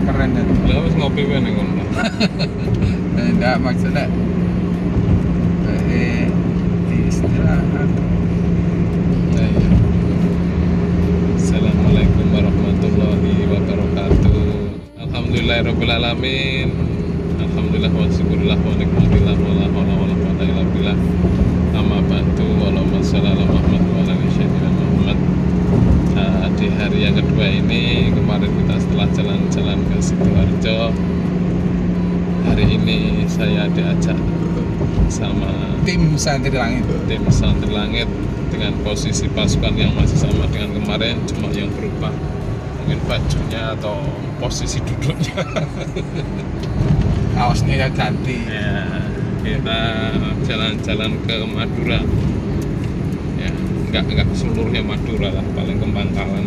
Keren ya. Lah wis ngopi wae ning kono. Enggak maksudnya istirahat. Nah, iya. Assalamualaikum warahmatullahi wabarakatuh. Alhamdulillahirabbil alamin. Alhamdulillah wa syukurillah wa nikmatillah wa la haula wa la quwwata illa billah. Amma ba'du. Allahumma shalli ala Muhammad wa ala ali sayyidina Muhammad. Di hari yang kedua ini, kemarin kita setelah jalan-jalan ke Sidoarjo, hari ini saya diajak sama Tim Santri Langit. tim Santri Langit dengan posisi pasukan yang masih sama dengan kemarin, cuma yang berubah mungkin bajunya atau posisi duduknya. Kaosnya ya ganti. Ya, kita jalan-jalan ke Madura. Ya, enggak seluruhnya Madura lah, paling ke Bangkalan,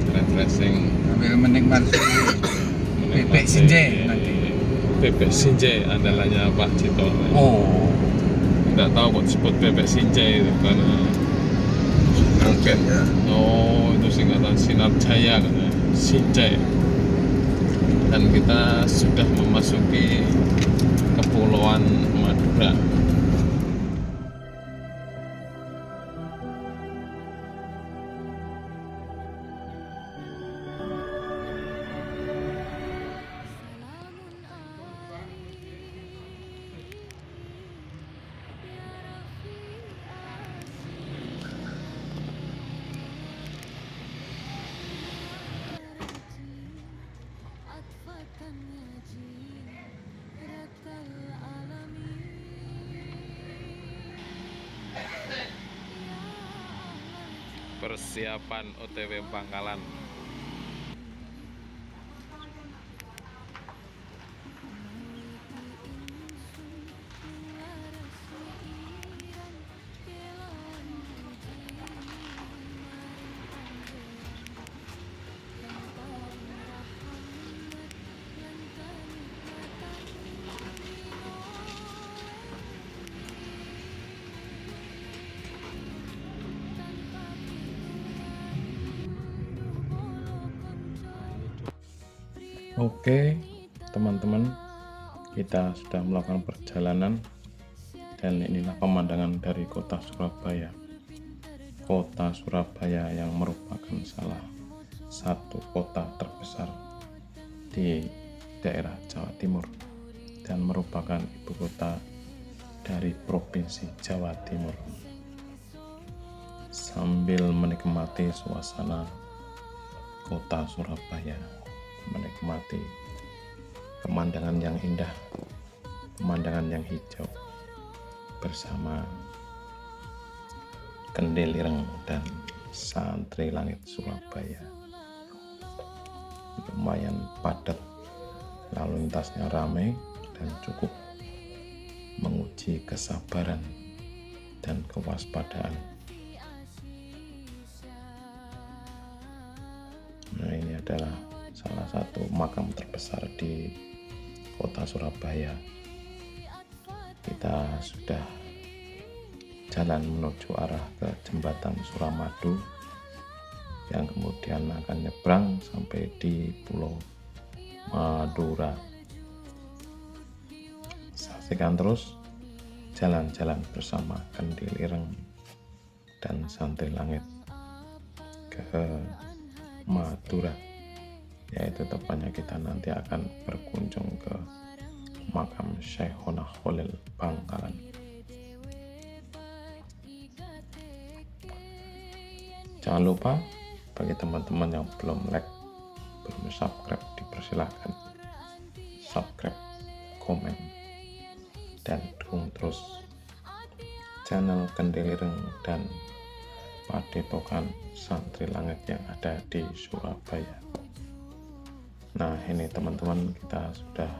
refreshing, Sambil menikmati bebek sinje nanti. bebek sinje andalannya Pak Cito. Oh, Nggak tahu kok disebut bebek sinje itu karena mungkin ya. oh itu singkatan Sinar Jaya katanya, Sinjai. Dan kita sudah memasuki Kepulauan Madura. Persiapan OTW Bangkalan. Oke, teman-teman, kita sudah melakukan perjalanan dan inilah pemandangan dari kota Surabaya. Kota Surabaya yang merupakan salah satu kota terbesar di daerah Jawa Timur dan merupakan ibu kota dari Provinsi Jawa Timur. Sambil menikmati suasana kota Surabaya, menikmati pemandangan yang indah, pemandangan yang hijau bersama Kendil Ireng dan Santri Langit Surabaya. Lumayan padat, lalu lintasnya ramai dan cukup menguji kesabaran dan kewaspadaan. Nah, ini adalah salah satu makam terbesar di kota Surabaya. Kita sudah jalan menuju arah ke jembatan Suramadu yang kemudian akan nyebrang sampai di Pulau Madura. Saksikan terus jalan-jalan bersama Kendil Ireng dan Santri Langit ke Madura, yaitu tepatnya kita nanti akan berkunjung ke makam Syekhona Khalil Bangkalan. Jangan lupa Bagi teman-teman yang belum like, belum subscribe, dipersilahkan subscribe, komen, dan dukung terus channel Kendilireng dan Padepokan Santri Langit yang ada di Surabaya. Nah, ini teman-teman, kita sudah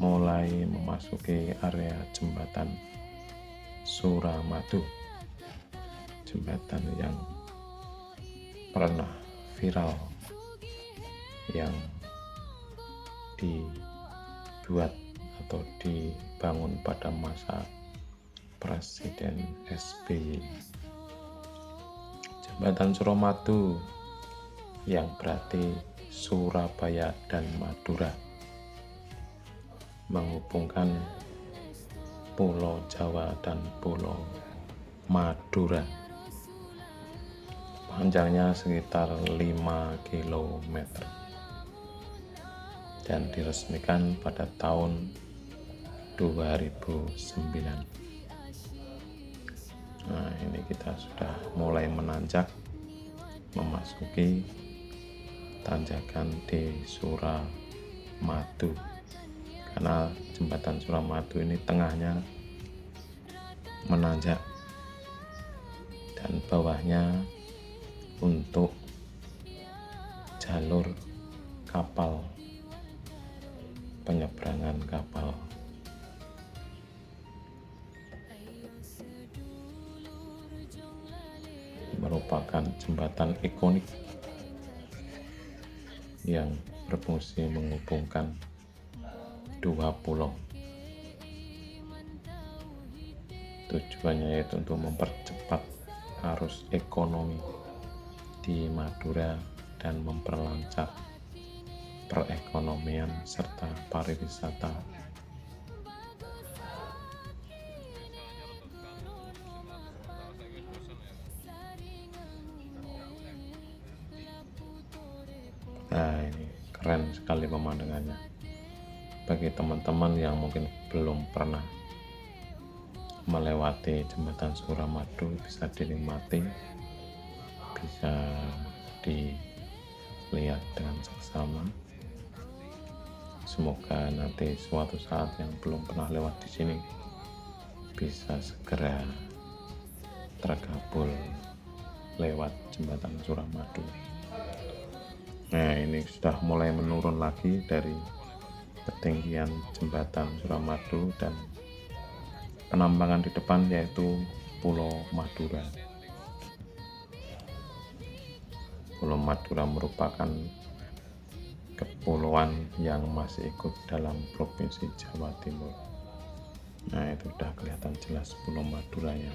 mulai memasuki area jembatan Suramadu, jembatan yang pernah viral, yang dibuat atau dibangun pada masa Presiden SBY. Jembatan Suramadu yang berarti Surabaya dan Madura, menghubungkan Pulau Jawa dan Pulau Madura. Panjangnya sekitar 5 km dan diresmikan pada tahun 2009. Nah, ini kita sudah mulai menanjak memasuki tanjakan di Suramadu, karena jembatan Suramadu ini tengahnya menanjak dan bawahnya untuk jalur kapal, penyeberangan kapal. Merupakan jembatan ikonik yang berfungsi menghubungkan dua pulau. Tujuannya yaitu untuk mempercepat arus ekonomi di Madura dan memperlancar perekonomian serta pariwisata. Nah, ini keren sekali pemandangannya. Bagi teman-teman yang mungkin belum pernah melewati jembatan Suramadu, bisa dinikmati, bisa dilihat dengan seksama. Semoga nanti suatu saat yang belum pernah lewat di sini bisa segera terkabul lewat jembatan Suramadu. Nah, ini sudah mulai menurun lagi dari ketinggian jembatan Suramadu, dan penambangan di depan yaitu Pulau Madura. Pulau Madura merupakan kepulauan yang masih ikut dalam Provinsi Jawa Timur. Nah, itu sudah kelihatan jelas Pulau Maduranya.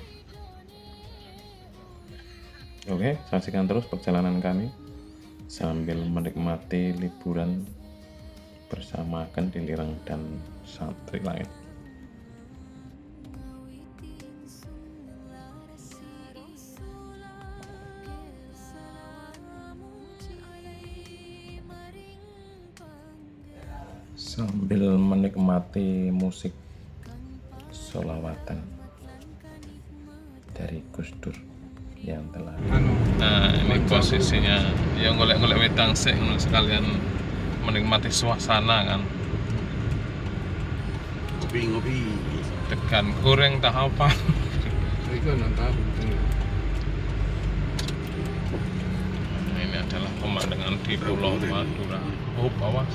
Oke, saksikan terus perjalanan kami sambil menikmati liburan bersama Kendilireng dan Santri Langit. Sambil menikmati musik sholawatan dari Gus Dur yang telah. Nah, ini posisinya yang golek-golek wedang sik sekalian menikmati suasana kan. Ngopi-ngopi. Tekan goreng tak apa. Itu nonton. Ini adalah pemandangan di Pulau Madura. Oh, awas.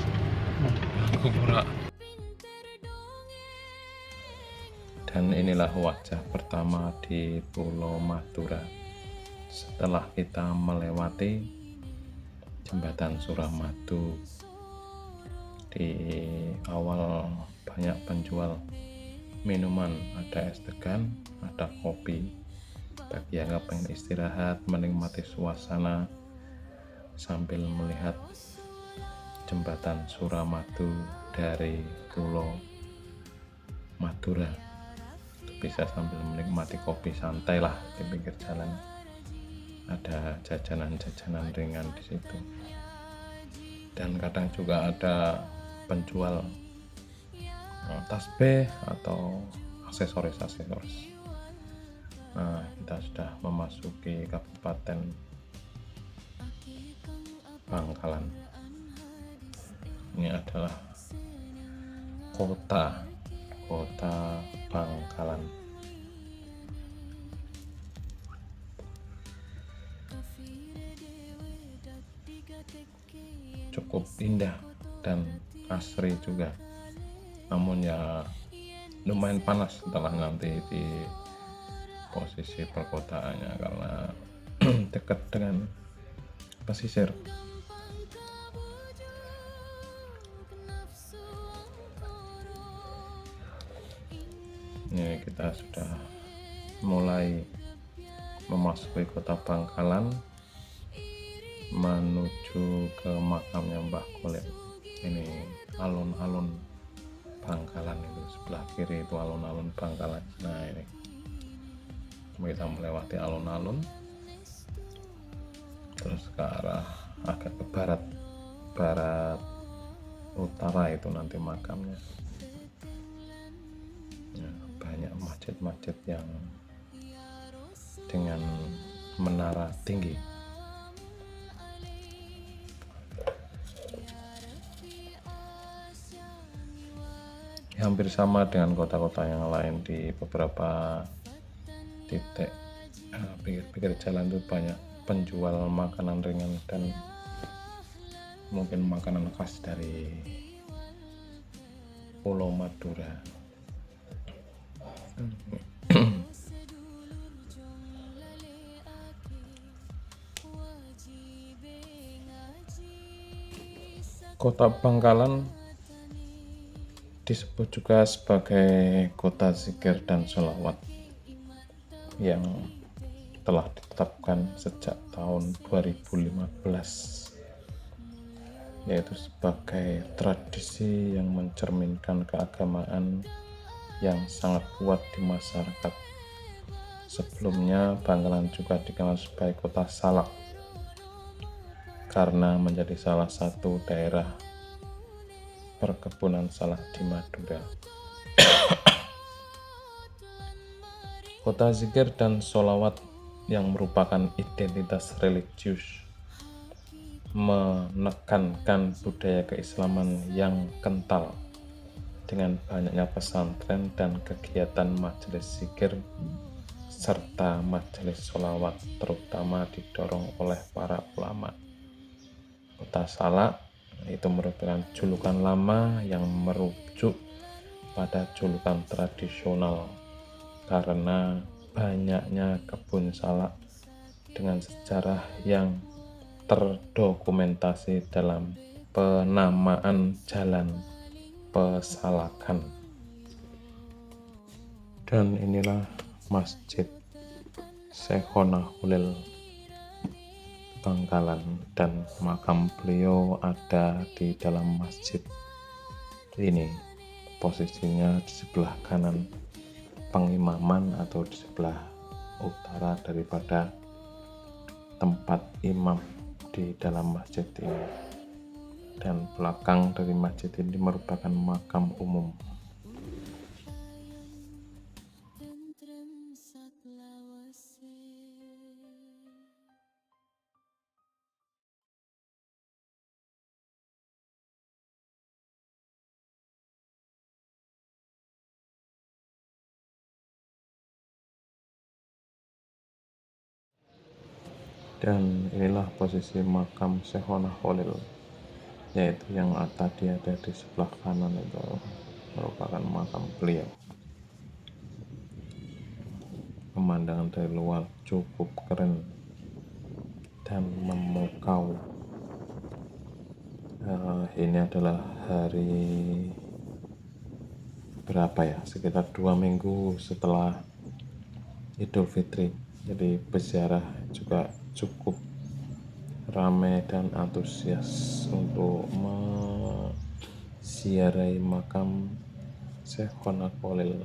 Aku pura. Dan inilah wajah pertama di Pulau Madura setelah kita melewati jembatan Suramadu. Di awal banyak penjual minuman, ada es degan, ada kopi. Bagi yang pengen istirahat, menikmati suasana sambil melihat jembatan Suramadu dari Pulau Madura, bisa sambil menikmati kopi santai lah di pinggir jalan. Ada jajanan-jajanan ringan di situ, dan kadang juga ada penjual tasbih atau aksesoris. Nah, kita sudah memasuki Kabupaten Bangkalan. Ini adalah kota Bangkalan. Cukup indah dan asri juga, namun ya lumayan panas setelah nanti di posisi perkotaannya karena dekat dengan pesisir. Ini kita sudah mulai memasuki kota Bangkalan menuju ke makamnya Mbah Kholil. Ini alun-alun Bangkalan, itu sebelah kiri itu alun-alun Bangkalan. Nah ini kita melewati alun-alun terus ke arah agak ke barat utara itu nanti makamnya. Ya, banyak masjid-masjid yang dengan menara tinggi. Hampir sama dengan kota-kota yang lain. Di beberapa titik pinggir-pinggir jalan itu banyak penjual makanan ringan dan mungkin makanan khas dari Pulau Madura. Kota Bangkalan disebut juga sebagai kota zikir dan sholawat yang telah ditetapkan sejak tahun 2015, yaitu sebagai tradisi yang mencerminkan keagamaan yang sangat kuat di masyarakat. Sebelumnya Bangkalan juga dikenal sebagai kota salak karena menjadi salah satu daerah perkebunan salak di Madura. Kota zikir dan sholawat yang merupakan identitas religius menekankan budaya keislaman yang kental dengan banyaknya pesantren dan kegiatan majelis zikir serta majelis sholawat, terutama didorong oleh para ulama. Kota salak itu merupakan julukan lama yang merujuk pada julukan tradisional karena banyaknya kebun salak dengan sejarah yang terdokumentasi dalam penamaan jalan pesalakan. Dan inilah Masjid Syekhona Kholil Bangkalan, dan makam beliau ada di dalam masjid ini. Posisinya di sebelah kanan pengimaman atau di sebelah utara daripada tempat imam di dalam masjid ini, dan belakang dari masjid ini merupakan makam umum. Dan inilah posisi makam Syekhona Kholil, yaitu yang tadi ada di sebelah kanan itu merupakan makam beliau. Pemandangan dari luar cukup keren dan memukau. Ini adalah hari berapa ya, sekitar 2 minggu setelah Idul Fitri, jadi peziarah juga cukup ramai dan antusias untuk menziarahi makam Syekhona Kholil.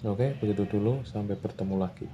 Oke, begitu dulu, sampai bertemu lagi.